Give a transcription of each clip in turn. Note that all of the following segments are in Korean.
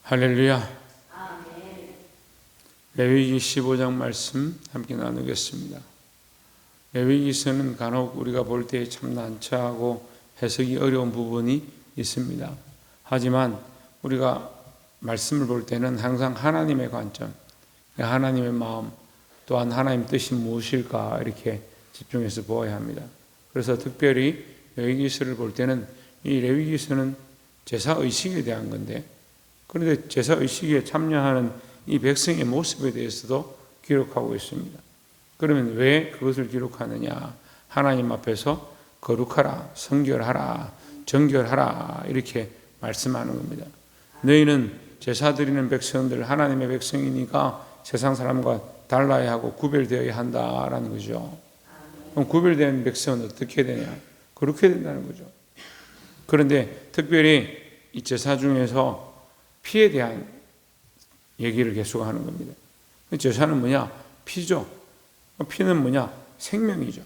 할렐루야. 레위기 15장 말씀 함께 나누겠습니다. 레위기서는 간혹 우리가 볼 때 참 난처하고 해석이 어려운 부분이 있습니다. 하지만 우리가 말씀을 볼 때는 항상 하나님의 관점, 하나님의 마음, 또한 하나님 뜻이 무엇일까 이렇게 집중해서 보아야 합니다. 그래서 특별히 레위기서를 볼 때는 이 레위기서는 제사의식에 대한 건데, 그런데 제사의식에 참여하는 이 백성의 모습에 대해서도 기록하고 있습니다. 그러면 왜 그것을 기록하느냐? 하나님 앞에서 거룩하라, 성결하라, 정결하라 이렇게 말씀하는 겁니다. 너희는 제사 드리는 백성들, 하나님의 백성이니까 세상 사람과 달라야 하고 구별되어야 한다라는 거죠. 그럼 구별된 백성은 어떻게 되냐? 그렇게 된다는 거죠. 그런데 특별히 이 제사 중에서 피에 대한 얘기를 계속하는 겁니다. 제사는 뭐냐? 피죠. 피는 뭐냐? 생명이죠.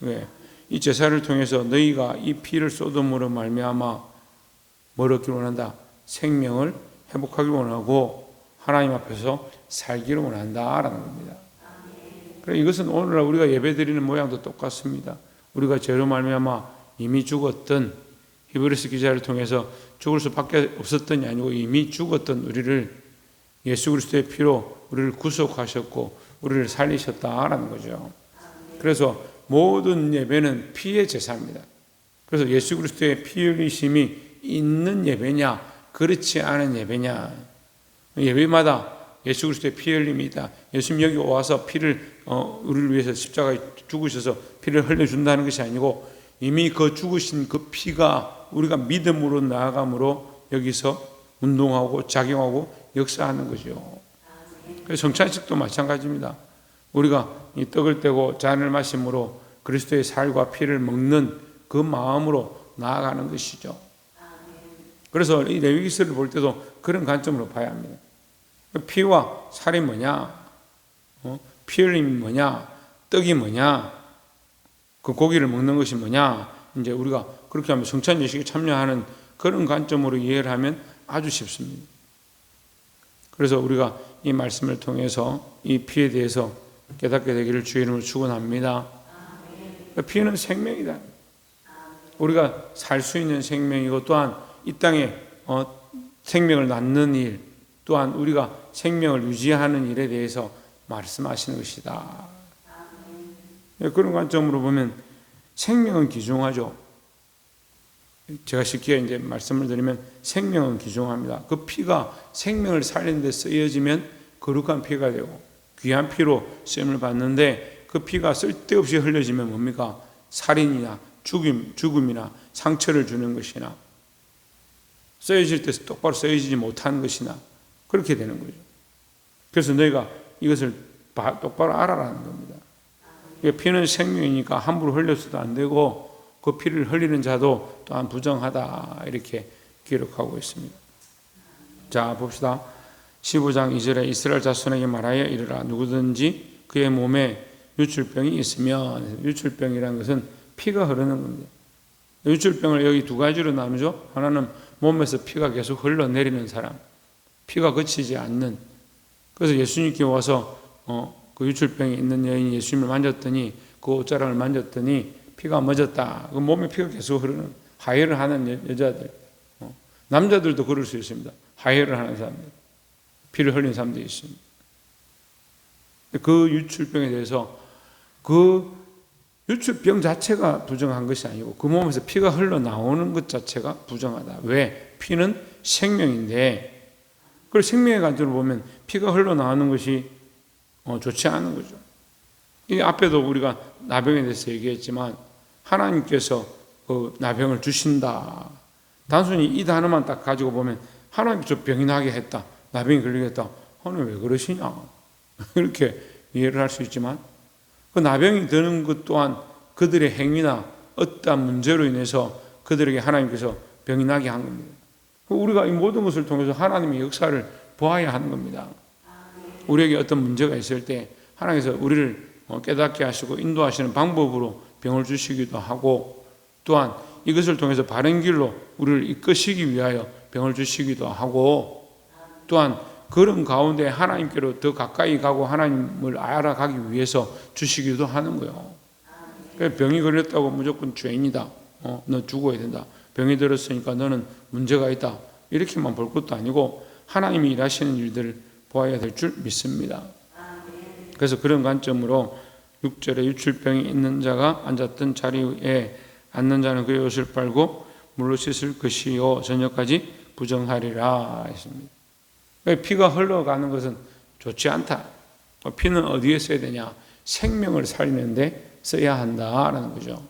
왜? 이 제사를 통해서 너희가 이 피를 쏟음으로 말미암아 뭘 얻기를 원한다? 생명을 회복하기를 원하고 하나님 앞에서 살기를 원한다라는 겁니다. 그래서 이것은 오늘날 우리가 예배드리는 모양도 똑같습니다. 우리가 죄로 말미암아 이미 죽었던, 히브리서 기자를 통해서 죽을 수밖에 없었던이 아니고 이미 죽었던 우리를 예수 그리스도의 피로 우리를 구속하셨고 우리를 살리셨다라는 거죠. 그래서 모든 예배는 피의 제사입니다. 그래서 예수 그리스도의 피 흘리심이 있는 예배냐, 그렇지 않은 예배냐. 예배마다 예수 그리스도의 피 흘림이 있다. 예수님 여기 와서 피를 우리를 위해서 십자가에 죽으셔서 피를 흘려준다는 것이 아니고 이미 그 죽으신 그 피가 우리가 믿음으로 나아감으로 여기서 운동하고 작용하고 역사하는 거죠. 그래서 성찬식도 마찬가지입니다. 우리가 이 떡을 떼고 잔을 마심으로 그리스도의 살과 피를 먹는 그 마음으로 나아가는 것이죠. 그래서 이 레위기서를 볼 때도 그런 관점으로 봐야 합니다. 피와 살이 뭐냐? 피 흘림이 뭐냐? 떡이 뭐냐? 그 고기를 먹는 것이 뭐냐? 이제 우리가 그렇게 하면 성찬 예식에 참여하는 그런 관점으로 이해를 하면 아주 쉽습니다. 그래서 우리가 이 말씀을 통해서 이 피에 대해서 깨닫게 되기를 주의 이름으로 축원합니다. 피는 생명이다. 우리가 살 수 있는 생명이고 또한 이 땅에 생명을 낳는 일, 또한 우리가 생명을 유지하는 일에 대해서 말씀하시는 것이다. 그런 관점으로 보면 생명은 귀중하죠. 제가 쉽게 이제 말씀을 드리면 생명은 귀중합니다. 그 피가 생명을 살리는 데 쓰여지면 거룩한 피가 되고 귀한 피로 쓰임을 받는데 그 피가 쓸데없이 흘려지면 뭡니까? 살인이나 죽음이나 상처를 주는 것이나 쓰여질 때 똑바로 쓰여지지 못하는 것이나 그렇게 되는 거죠. 그래서 너희가 이것을 똑바로 알아라는 겁니다. 피는 생명이니까 함부로 흘려서도 안 되고 그 피를 흘리는 자도 또한 부정하다 이렇게 기록하고 있습니다. 자 봅시다. 15장 2절에 이스라엘 자손에게 말하여 이르라. 누구든지 그의 몸에 유출병이 있으면, 유출병이라는 것은 피가 흐르는 겁니다. 유출병을 여기 두 가지로 나누죠. 하나는 몸에서 피가 계속 흘러내리는 사람, 피가 그치지 않는. 그래서 예수님께 와서 그 유출병이 있는 여인이 예수님을 만졌더니 그 옷자락을 만졌더니 피가 멎었다. 그 몸에 피가 계속 흐르는, 하혈을 하는 여자들, 남자들도 그럴 수 있습니다. 하혈을 하는 사람들, 피를 흘리는 사람들이 있습니다. 그 유출병에 대해서 그 유출병 자체가 부정한 것이 아니고 그 몸에서 피가 흘러나오는 것 자체가 부정하다. 왜? 피는 생명인데, 그걸 생명의 관점으로 보면 피가 흘러나오는 것이 좋지 않은 거죠. 이 앞에도 우리가 나병에 대해서 얘기했지만 하나님께서 그 나병을 주신다. 단순히 이 단어만 딱 가지고 보면 하나님께서 병이 나게 했다, 나병이 걸리겠다, 하나님 왜 그러시냐 이렇게 이해를 할 수 있지만 그 나병이 드는 것 또한 그들의 행위나 어떠한 문제로 인해서 그들에게 하나님께서 병이 나게 한 겁니다. 우리가 이 모든 것을 통해서 하나님의 역사를 보아야 하는 겁니다. 우리에게 어떤 문제가 있을 때 하나님께서 우리를 깨닫게 하시고 인도하시는 방법으로 병을 주시기도 하고 또한 이것을 통해서 바른 길로 우리를 이끄시기 위하여 병을 주시기도 하고 또한 그런 가운데 하나님께로 더 가까이 가고 하나님을 알아가기 위해서 주시기도 하는 거예요. 병이 걸렸다고 무조건 죄인이다. 너 죽어야 된다. 병이 들었으니까 너는 문제가 있다. 이렇게만 볼 것도 아니고 하나님이 일하시는 일들을 보아야 될 줄 믿습니다. 그래서 그런 관점으로 6절에 유출병이 있는 자가 앉았던 자리에 앉는 자는 그의 옷을 빨고 물로 씻을 것이요 저녁까지 부정하리라 했습니다. 피가 흘러가는 것은 좋지 않다. 피는 어디에 써야 되냐? 생명을 살리는데 써야 한다라는 거죠.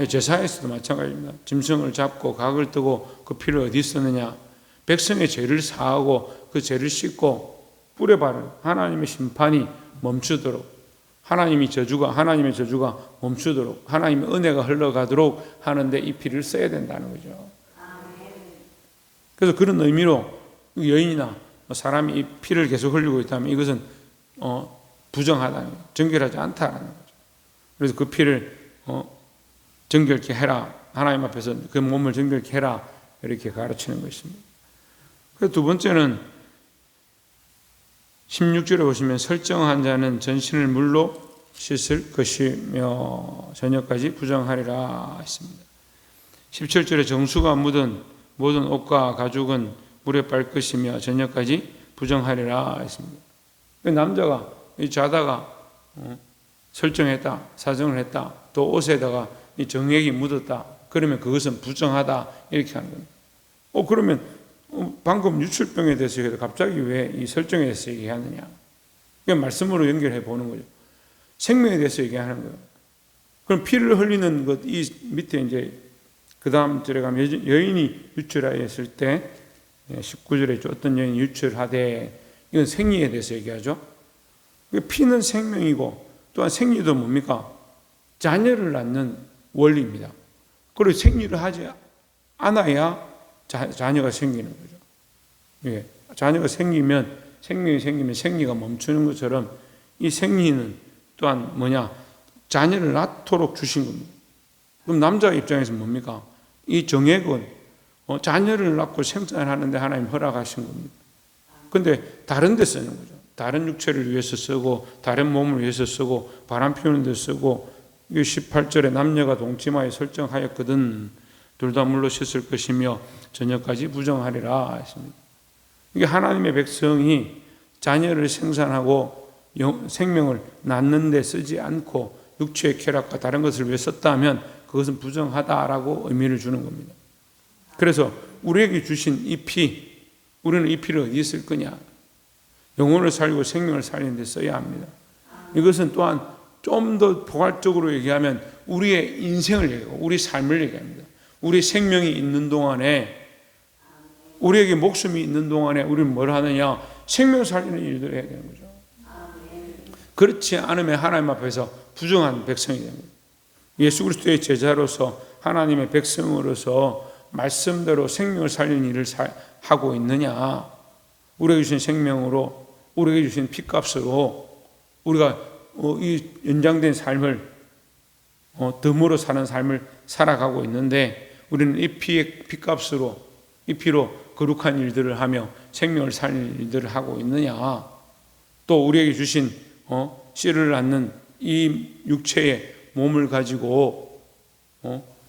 제사에서도 마찬가지입니다. 짐승을 잡고 각을 뜨고 그 피를 어디 쓰느냐? 백성의 죄를 사하고 그 죄를 씻고 뿔에 바른 하나님의 심판이 멈추도록, 하나님의 저주가 멈추도록, 하나님의 은혜가 흘러가도록 하는데 이 피를 써야 된다는 거죠. 그래서 그런 의미로 여인이나 사람이 이 피를 계속 흘리고 있다면 이것은 부정하다는 거죠. 정결하지 않다라는 거죠. 그래서 그 피를 정결케 해라. 하나님 앞에서 그 몸을 정결케 해라. 이렇게 가르치는 것입니다. 그래서 두 번째는 16절에 보시면 설정한 자는 전신을 물로 씻을 것이며 저녁까지 부정하리라 했습니다. 17절에 정수가 묻은 모든 옷과 가죽은 물에 빨 것이며 저녁까지 부정하리라 했습니다. 남자가 자다가 설정했다, 사정을 했다, 또 옷에다가 이 정액이 묻었다. 그러면 그것은 부정하다 이렇게 하는 겁니다. 그러면 방금 유출병에 대해서 얘기해도 갑자기 왜 이 설정에 대해서 얘기하느냐? 그냥 말씀으로 연결해 보는 거죠. 생명에 대해서 얘기하는 거예요. 그럼 피를 흘리는 것, 이 밑에 이제 그 다음 절에 가면 여인이 유출하였을 때 19절에 어떤 여인이 유출하되, 이건 생리에 대해서 얘기하죠. 피는 생명이고 또한 생리도 뭡니까? 자녀를 낳는 원리입니다. 그리고 생리를 하지 않아야 자녀가 생기는 거죠. 예, 자녀가 생기면, 생명이 생기면 생리가 멈추는 것처럼 이 생리는 또한 뭐냐? 자녀를 낳도록 주신 겁니다. 그럼 남자 입장에서 뭡니까? 이 정액은 자녀를 낳고 생산하는데 하나님 허락하신 겁니다. 근데 다른 데 쓰는 거죠. 다른 육체를 위해서 쓰고 다른 몸을 위해서 쓰고 바람 피우는 데 쓰고, 18절에 남녀가 동침하여 설정하였거든 둘 다 물로 씻을 것이며 저녁까지 부정하리라 했습니다. 이게 하나님의 백성이 자녀를 생산하고 생명을 낳는 데 쓰지 않고 육체의 쾌락과 다른 것을 위해 썼다면 그것은 부정하다라고 의미를 주는 겁니다. 그래서 우리에게 주신 이 피, 우리는 이 피를 어디에 쓸 거냐? 영혼을 살리고 생명을 살리는 데 써야 합니다. 이것은 또한 좀 더 포괄적으로 얘기하면 우리의 인생을 얘기하고 우리 삶을 얘기합니다. 우리 생명이 있는 동안에, 우리에게 목숨이 있는 동안에 우리는 뭘 하느냐? 생명 살리는 일들을 해야 되는 거죠. 그렇지 않으면 하나님 앞에서 부정한 백성이 됩니다. 예수 그리스도의 제자로서 하나님의 백성으로서 말씀대로 생명을 살리는 일을 하고 있느냐? 우리에게 주신 생명으로, 우리에게 주신 피값으로 우리가 이 연장된 삶을 덤으로 사는 삶을 살아가고 있는데, 우리는 이 피의 피값으로, 이 피로 거룩한 일들을 하며 생명을 살리는 일들을 하고 있느냐? 또 우리에게 주신 씨를 낳는 이 육체의 몸을 가지고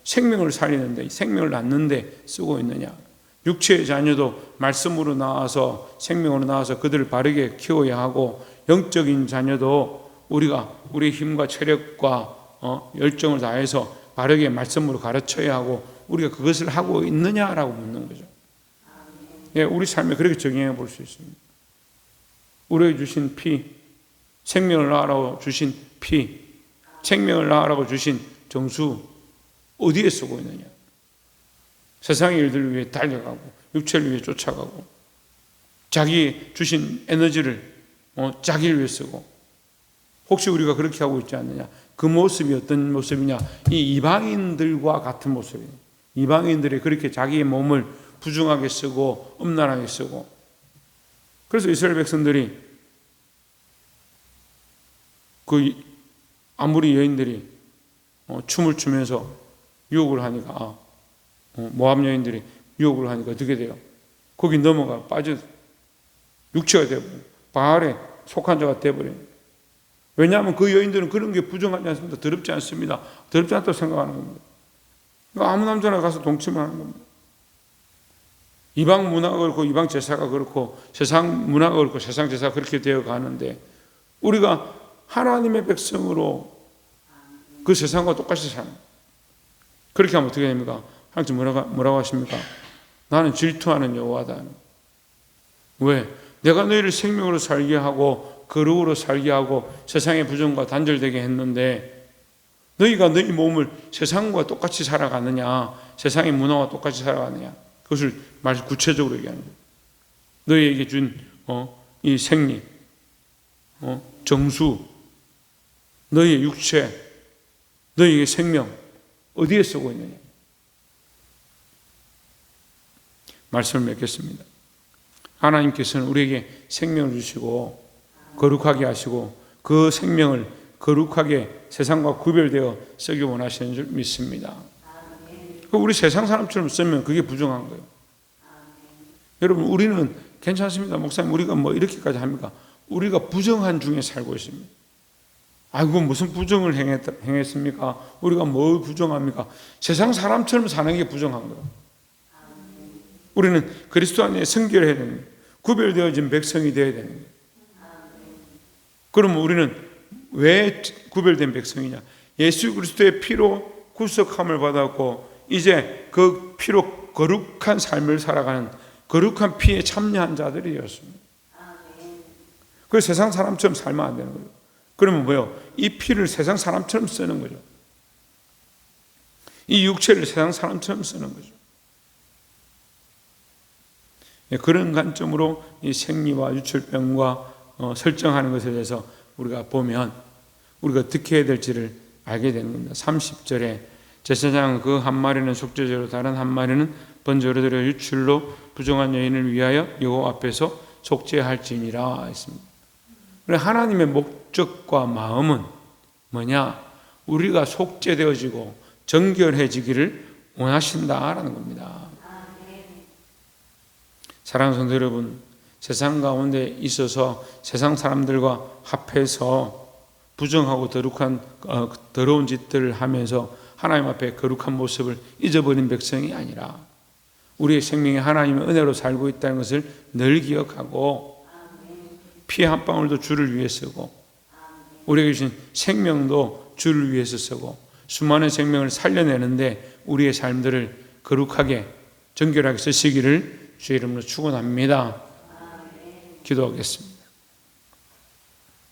생명을 살리는데, 생명을 낳는데 쓰고 있느냐? 육체의 자녀도 말씀으로 나와서, 생명으로 나와서 그들을 바르게 키워야 하고, 영적인 자녀도 우리가 우리의 힘과 체력과 열정을 다해서 바르게 말씀으로 가르쳐야 하고, 우리가 그것을 하고 있느냐라고 묻는 거죠. 예, 우리 삶에 그렇게 적용해 볼 수 있습니다. 우리에게 주신 피, 생명을 낳으라고 주신 피, 생명을 낳으라고 주신 정수 어디에 쓰고 있느냐? 세상의 일들을 위해 달려가고 육체를 위해 쫓아가고 자기 주신 에너지를 자기를 위해 쓰고, 혹시 우리가 그렇게 하고 있지 않느냐? 그 모습이 어떤 모습이냐? 이 이방인들과 같은 모습이에요. 이방인들이 그렇게 자기의 몸을 부정하게 쓰고 음란하게 쓰고, 그래서 이스라엘 백성들이 아무리 여인들이 춤을 추면서 유혹을 하니까, 모압 여인들이 유혹을 하니까 어떻게 돼요? 거기 넘어가 빠져 육체가 되어버려. 바알에 속한 자가 되어버려요. 왜냐하면 그 여인들은 그런 게 부정하지 않습니다. 더럽지 않습니다. 더럽지 않다고 생각하는 겁니다. 그러니까 아무 남자나 가서 동침을 하는 겁니다. 이방 문화가 그렇고 이방 제사가 그렇고 세상 문화가 그렇고 세상 제사가 그렇게 되어 가는데 우리가 하나님의 백성으로 그 세상과 똑같이 사는, 그렇게 하면 어떻게 됩니까? 하나님 뭐라고 하십니까? 나는 질투하는 여호와다. 왜? 내가 너희를 생명으로 살게 하고 거룩으로 살게 하고 세상의 부정과 단절되게 했는데 너희가 너희 몸을 세상과 똑같이 살아가느냐, 세상의 문화와 똑같이 살아가느냐, 그것을 구체적으로 얘기하는 거예요. 너희에게 준 이 생리, 정수, 너희의 육체, 너희의 생명 어디에 쓰고 있느냐. 말씀을 맺겠습니다. 하나님께서는 우리에게 생명을 주시고 거룩하게 하시고 그 생명을 거룩하게 세상과 구별되어 쓰기 원하시는 줄 믿습니다. 우리 세상 사람처럼 쓰면 그게 부정한 거예요. 여러분, 우리는 괜찮습니다. 목사님, 우리가 뭐 이렇게까지 합니까? 우리가 부정한 중에 살고 있습니다. 아이고, 무슨 부정을 행했습니까? 우리가 뭘 부정합니까? 세상 사람처럼 사는 게 부정한 거예요. 우리는 그리스도 안에 성결해야 되는 거예요. 구별되어진 백성이 되어야 되는 거예요. 그러면 우리는 왜 구별된 백성이냐? 예수 그리스도의 피로 구속함을 받았고 이제 그 피로 거룩한 삶을 살아가는 거룩한 피에 참여한 자들이 되었습니다. 그래서 세상 사람처럼 살면 안 되는 거예요. 그러면 뭐예요? 이 피를 세상 사람처럼 쓰는 거죠. 이 육체를 세상 사람처럼 쓰는 거죠. 그런 관점으로 이 생리와 유출병과 설정하는 것에 대해서 우리가 보면 우리가 어떻게 해야 될지를 알게 되는 겁니다. 30절에 제사장은 그 한 마리는 속죄제로 다른 한 마리는 번제로 드려 유출로 부정한 여인을 위하여 여호와 앞에서 속죄할지니라 했습니다. 하나님의 목적과 마음은 뭐냐? 우리가 속죄되어지고 정결해지기를 원하신다라는 겁니다. 사랑하는 성도 여러분, 세상 가운데 있어서 세상 사람들과 합해서 부정하고 더러운 짓들을 하면서 하나님 앞에 거룩한 모습을 잊어버린 백성이 아니라 우리의 생명이 하나님의 은혜로 살고 있다는 것을 늘 기억하고 피 한 방울도 주를 위해 쓰고 우리에게 주신 생명도 주를 위해서 쓰고 수많은 생명을 살려내는데 우리의 삶들을 거룩하게 정결하게 쓰시기를 주의 이름으로 축원합니다. 기도하겠습니다.